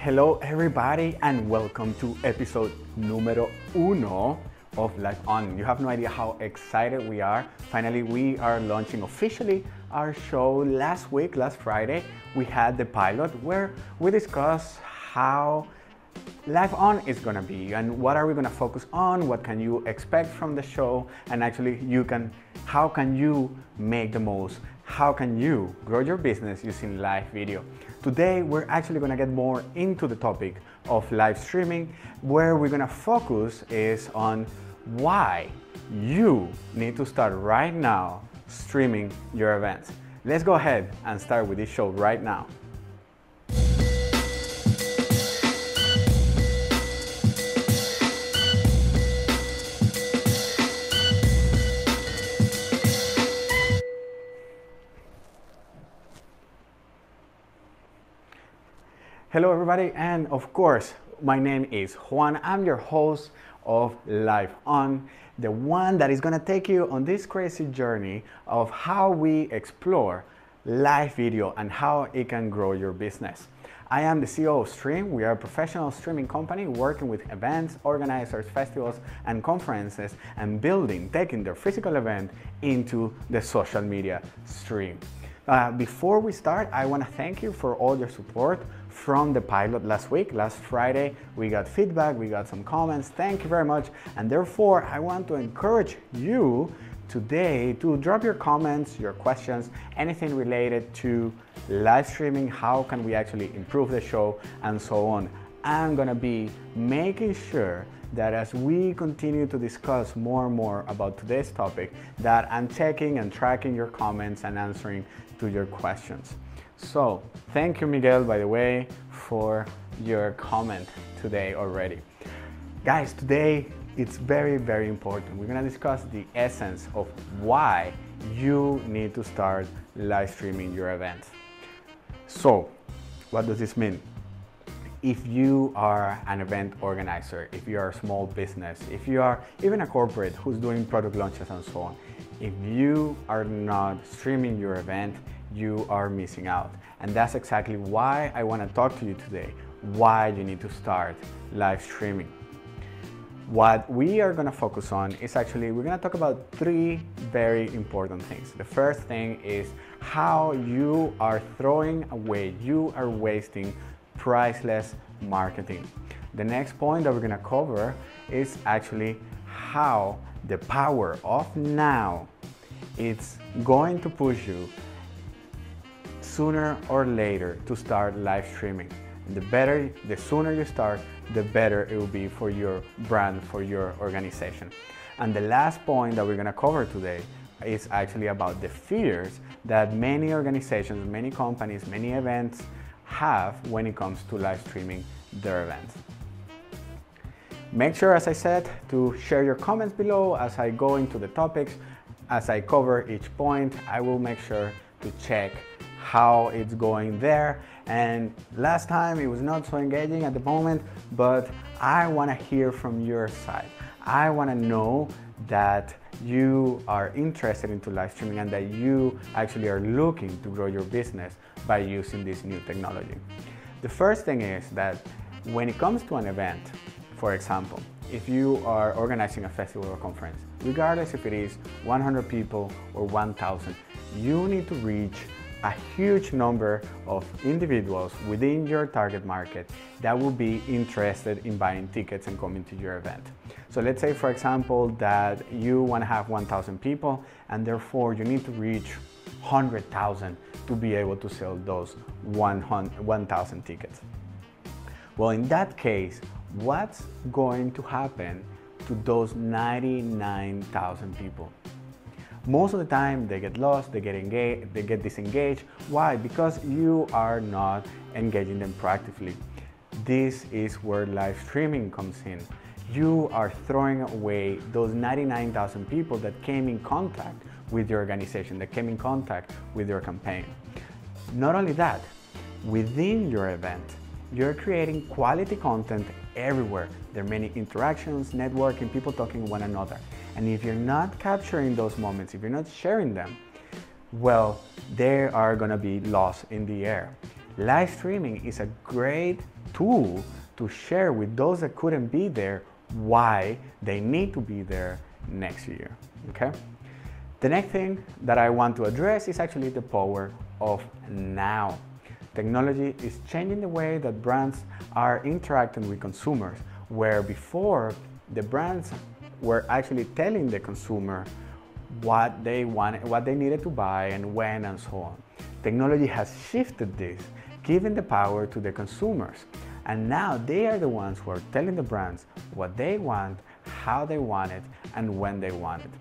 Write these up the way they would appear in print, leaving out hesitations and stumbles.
Hello everybody and welcome to episode numero uno of Live On. You have no idea how excited we are. Finally, we are launching officially our show last Friday. We had the pilot where we discussed how Live On is gonna be and what are we gonna focus on, what can you expect from the show, and actually how can you make the most, how can you grow your business using live video. Today we're actually gonna get more into the topic of live streaming, where we're gonna focus is on why you need to start right now streaming your events. Let's go ahead and start with this show right now. Hello everybody, and of course, my name is Juan. I'm your host of Live On, the one that is gonna take you on this crazy journey of how we explore live video and how it can grow your business. I am the CEO of Streemed. We are a professional streaming company working with events, organizers, festivals, and conferences, and taking their physical event into the social media stream. Before we start, I want to thank you for all your support from the pilot last Friday. We got feedback, we got some comments. Thank you very much. And therefore, I want to encourage you today to drop your comments, your questions, anything related to live streaming, how can we actually improve the show, and so on. I'm gonna be making sure that as we continue to discuss more and more about today's topic, that I'm checking and tracking your comments and answering to your questions. So thank you, Miguel, by the way, for your comment today already. Guys, today it's very, very important. We're gonna discuss the essence of why you need to start live streaming your events. So what does this mean? If you are an event organizer, if you are a small business, if you are even a corporate who's doing product launches and so on, if you are not streaming your event, you are missing out. And that's exactly why I want to talk to you today, why you need to start live streaming. What we are going to focus on is actually, we're going to talk about three very important things. The first thing is how you are throwing away, you are wasting priceless marketing. The next point that we're going to cover is actually how the power of now it's going to push you sooner or later to start live streaming. And the sooner you start, the better it will be for your brand, for your organization. And the last point that we're going to cover today is actually about the fears that many organizations, many companies, many events have when it comes to live streaming their events. Make sure, as I said, to share your comments below as I go into the topics. As I cover each point, I will make sure to check how it's going there. And last time it was not so engaging at the moment, but I want to hear from your side. I want to know that you are interested into live streaming and that you actually are looking to grow your business by using this new technology. The first thing is that when it comes to an event, for example, if you are organizing a festival or conference, regardless if it is 100 people or 1,000, you need to reach a huge number of individuals within your target market that will be interested in buying tickets and coming to your event. So let's say, for example, that you want to have 1,000 people and therefore you need to reach 100,000 to be able to sell those 1,000 tickets. Well, in that case, what's going to happen to those 99,000 people? Most of the time they get lost, they get disengaged. Why? Because you are not engaging them proactively. This is where live streaming comes in. You are throwing away those 99,000 people that came in contact with your organization, that came in contact with your campaign. Not only that, within your event, you're creating quality content everywhere. There are many interactions, networking, people talking to one another. And if you're not capturing those moments, if you're not sharing them, well, they are gonna be lost in the air. Live streaming is a great tool to share with those that couldn't be there why they need to be there next year, okay? The next thing that I want to address is actually the power of now. Technology is changing the way that brands are interacting with consumers, where before the brands were actually telling the consumer what they wanted, what they needed to buy and when and so on. Technology has shifted this, giving the power to the consumers. And now they are the ones who are telling the brands what they want, how they want it, and when they want it.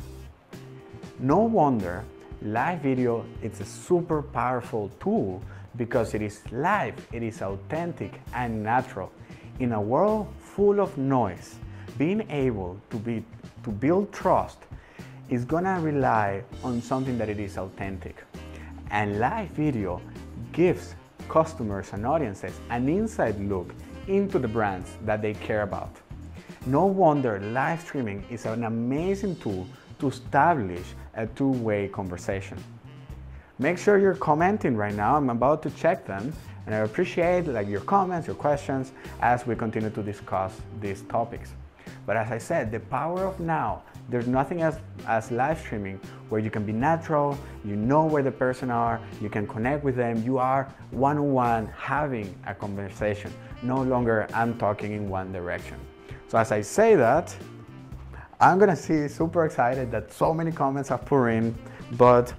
No wonder live video is a super powerful tool because it is live, it is authentic and natural. In a world full of noise, being able to build trust is gonna rely on something that it is authentic. And live video gives customers and audiences an inside look into the brands that they care about. No wonder live streaming is an amazing tool to establish a two-way conversation. Make sure you're commenting right now. I'm about to check them, and I appreciate your comments, your questions as we continue to discuss these topics. But as I said, the power of now, there's nothing else as live streaming where you can be natural, you know where the person are, you can connect with them, you are one-on-one having a conversation. No longer I'm talking in one direction. So as I say that, I'm gonna see super excited that so many comments are pouring, but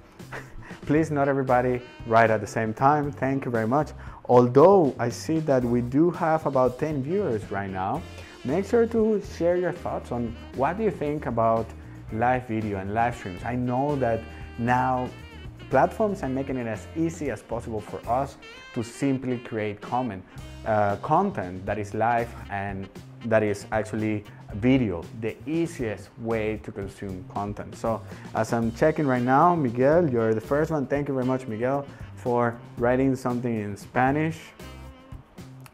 please not everybody write at the same time. Thank you very much. Although I see that we do have about 10 viewers right now, make sure to share your thoughts on what do you think about live video and live streams. I know that now platforms are making it as easy as possible for us to simply create content that is live and that is actually video, the easiest way to consume content. So as I'm checking right now, Miguel, you're the first one. Thank you very much, Miguel, for writing something in Spanish.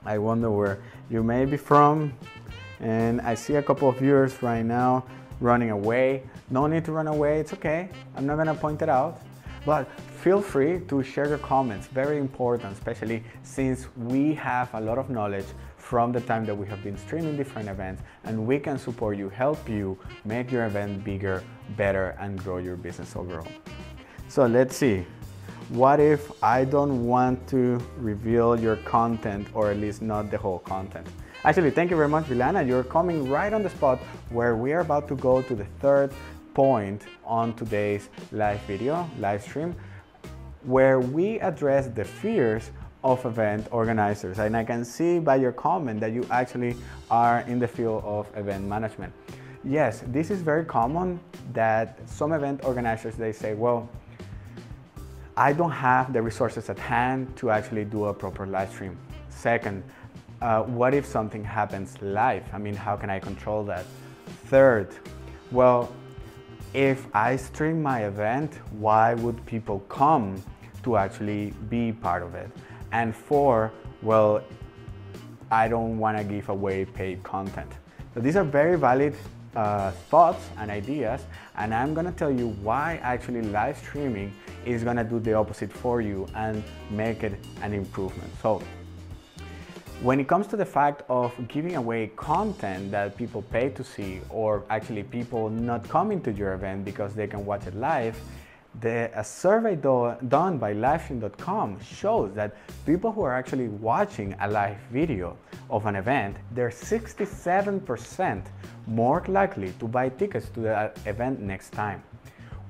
I wonder where you may be from. And I see a couple of viewers right now running away. No need to run away, it's okay. I'm not gonna point it out. But feel free to share your comments, very important, especially since we have a lot of knowledge from the time that we have been streaming different events, and we can support you, help you make your event bigger, better, and grow your business overall. So let's see. What if I don't want to reveal your content, or at least not the whole content? Actually, thank you very much, Vilana. You're coming right on the spot where we are about to go to the third point on today's live video, live stream, where we address the fears of event organizers. And I can see by your comment that you actually are in the field of event management. Yes, this is very common that some event organizers, they say, well, I don't have the resources at hand to actually do a proper live stream. Second, what if something happens live? I mean, how can I control that? Third, well, if I stream my event, why would people come to actually be part of it? And four, well, I don't want to give away paid content. So these are very valid thoughts and ideas, and I'm going to tell you why actually live streaming is going to do the opposite for you and make it an improvement. So when it comes to the fact of giving away content that people pay to see, or actually people not coming to your event because they can watch it live, a survey done by livestream.com shows that people who are actually watching a live video of an event, they're 67% more likely to buy tickets to the event next time,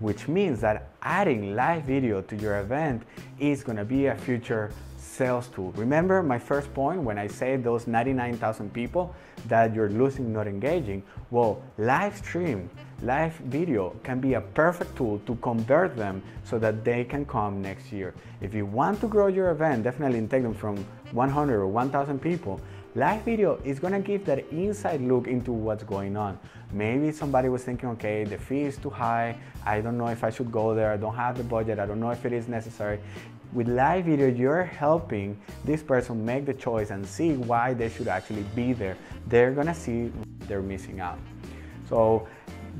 which means that adding live video to your event is going to be a future sales tool. Remember my first point when I say those 99,000 people that you're losing not engaging? Well, live stream, live video can be a perfect tool to convert them so that they can come next year. If you want to grow your event, definitely take them from 100 or 1,000 people. Live video is going to give that inside look into what's going on. Maybe somebody was thinking, okay, the fee is too high, I don't know if I should go there, I don't have the budget, I don't know if it is necessary. With live video, you're helping this person make the choice and see why they should actually be there. They're gonna see they're missing out. So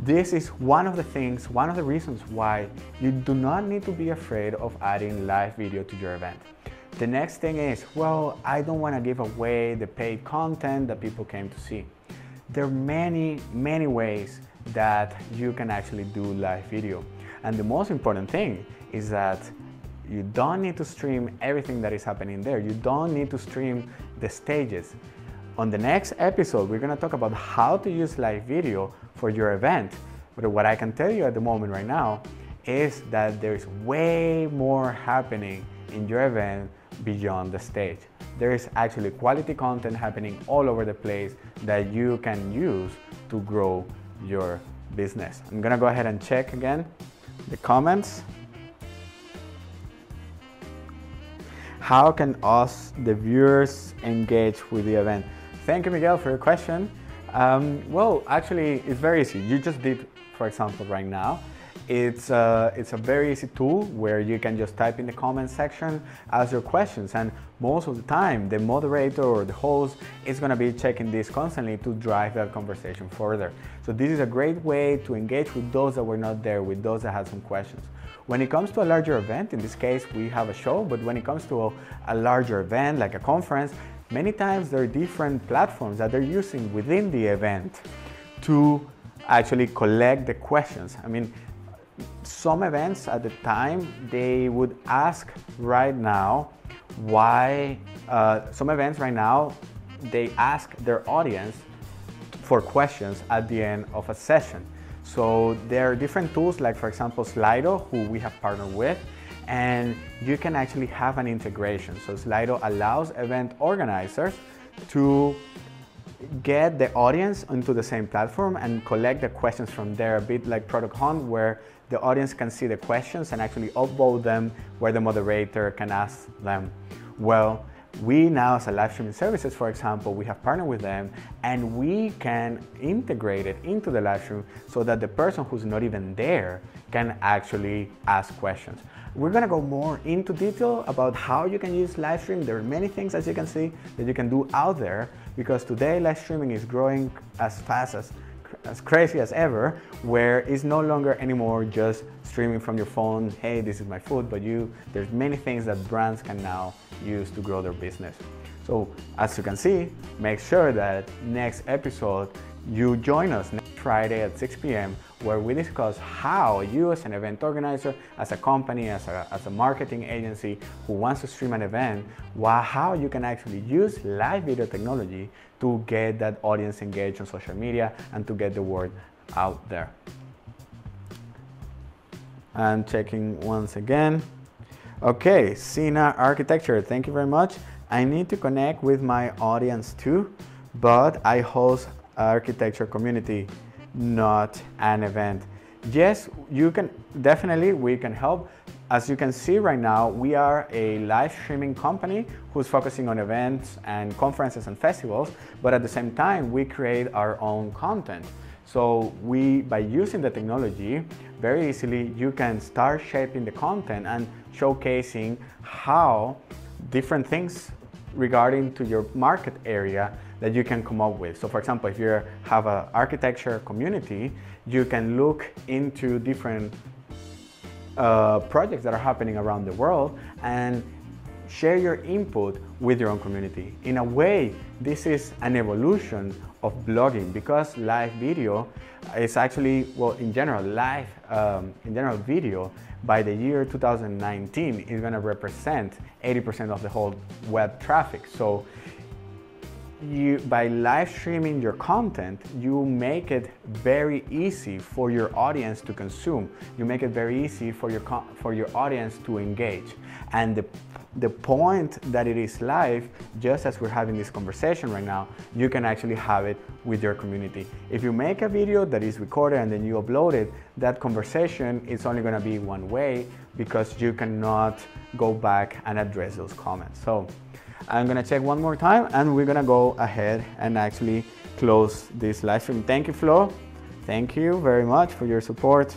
this is one of the things, one of the reasons why you do not need to be afraid of adding live video to your event. The next thing is, well, I don't want to give away the paid content that people came to see. There are many, many ways that you can actually do live video. And the most important thing is that you don't need to stream everything that is happening there. You don't need to stream the stages. On the next episode, we're going to talk about how to use live video for your event. But what I can tell you at the moment right now is that there's way more happening in your event beyond the stage. There is actually quality content happening all over the place that you can use to grow your business. I'm gonna go ahead and check again the comments. How can us, the viewers, engage with the event? Thank you, Miguel, for your question. Well, actually, it's very easy. You just did, for example, right now. It's a very easy tool where you can just type in the comment section, ask your questions, and most of the time the moderator or the host is going to be checking this constantly to drive that conversation further. So this is a great way to engage with those that were not there, with those that had some questions. When it comes to a larger event, in this case we have a show, but when it comes to a larger event like a conference, many times there are different platforms that they're using within the event to actually collect the questions. I mean, some events at the time, they would ask right now why, some events right now, they ask their audience for questions at the end of a session. So there are different tools like, for example, Slido, who we have partnered with, and you can actually have an integration. So Slido allows event organizers to get the audience onto the same platform and collect the questions from there, a bit like Product Hunt, where the audience can see the questions and actually upvote them, where the moderator can ask them. Well, we now, as a live streaming services, for example, we have partnered with them and we can integrate it into the live stream so that the person who's not even there can actually ask questions. We're gonna go more into detail about how you can use live stream. There are many things, as you can see, that you can do out there, because today live streaming is growing as fast as crazy as ever, where it's no longer anymore just streaming from your phone, hey, this is my food, but there's many things that brands can now use to grow their business. So as you can see, make sure that next episode you join us next Friday at 6 p.m. where we discuss how you, as an event organizer, as a company, as a marketing agency who wants to stream an event, how you can actually use live video technology to get that audience engaged on social media and to get the word out there. And checking once again. Okay, Sina Architecture, thank you very much. I need to connect with my audience too, but I host architecture community, not an event. Yes, you can, definitely we can help. As you can see right now, we are a live streaming company who's focusing on events and conferences and festivals, but at the same time, we create our own content. So by using the technology, very easily, you can start shaping the content and showcasing how different things regarding to your market area that you can come up with. So for example, if you have an architecture community, you can look into different projects that are happening around the world and share your input with your own community. In a way, this is an evolution of blogging, because live video is actually, well, in general, video by the year 2019 is going to represent 80% of the whole web traffic. So by live streaming your content, you make it very easy for your audience to consume. You make it very easy for your audience to engage. And the point that it is live, just as we're having this conversation right now, you can actually have it with your community. If you make a video that is recorded and then you upload it, that conversation is only going to be one way, because you cannot go back and address those comments. So I'm going to check one more time and we're going to go ahead and actually close this live stream. Thank you, Flo. Thank you very much for your support.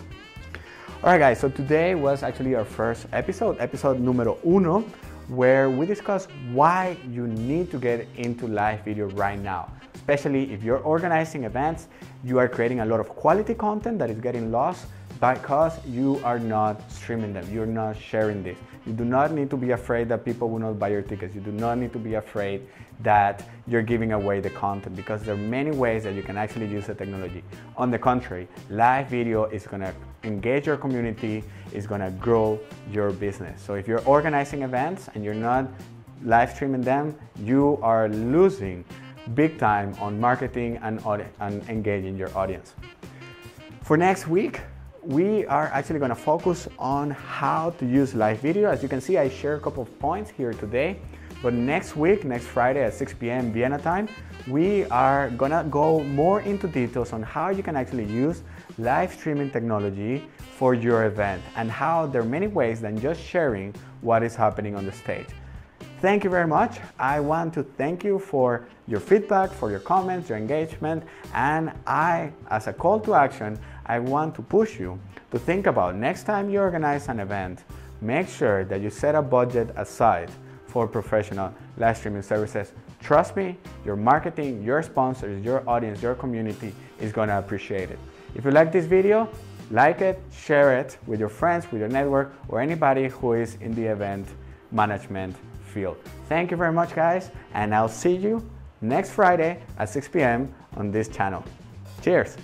All right, guys, so today was actually our first episode numero uno, where we discuss why you need to get into live video right now. Especially if you're organizing events, you are creating a lot of quality content that is getting lost because you are not streaming them, you're not sharing this. You do not need to be afraid that people will not buy your tickets. You do not need to be afraid that you're giving away the content, because there are many ways that you can actually use the technology. On the contrary, live video is gonna engage your community, is gonna grow your business. So if you're organizing events and you're not live streaming them, you are losing big time on marketing and engaging your audience. For next week, we are actually going to focus on how to use live video. As you can see, I share a couple of points here today, but next week, next Friday at 6 p.m. Vienna time, we are going to go more into details on how you can actually use live streaming technology for your event, and how there are many ways than just sharing what is happening on the stage. Thank you very much. I want to thank you for your feedback, for your comments, your engagement, and as a call to action, I want to push you to think about next time you organize an event, make sure that you set a budget aside for professional live streaming services. Trust me, your marketing, your sponsors, your audience, your community is going to appreciate it. If you like this video, like it, share it with your friends, with your network, or anybody who is in the event management field. Thank you very much, guys, and I'll see you next Friday at 6 p.m. on this channel. Cheers!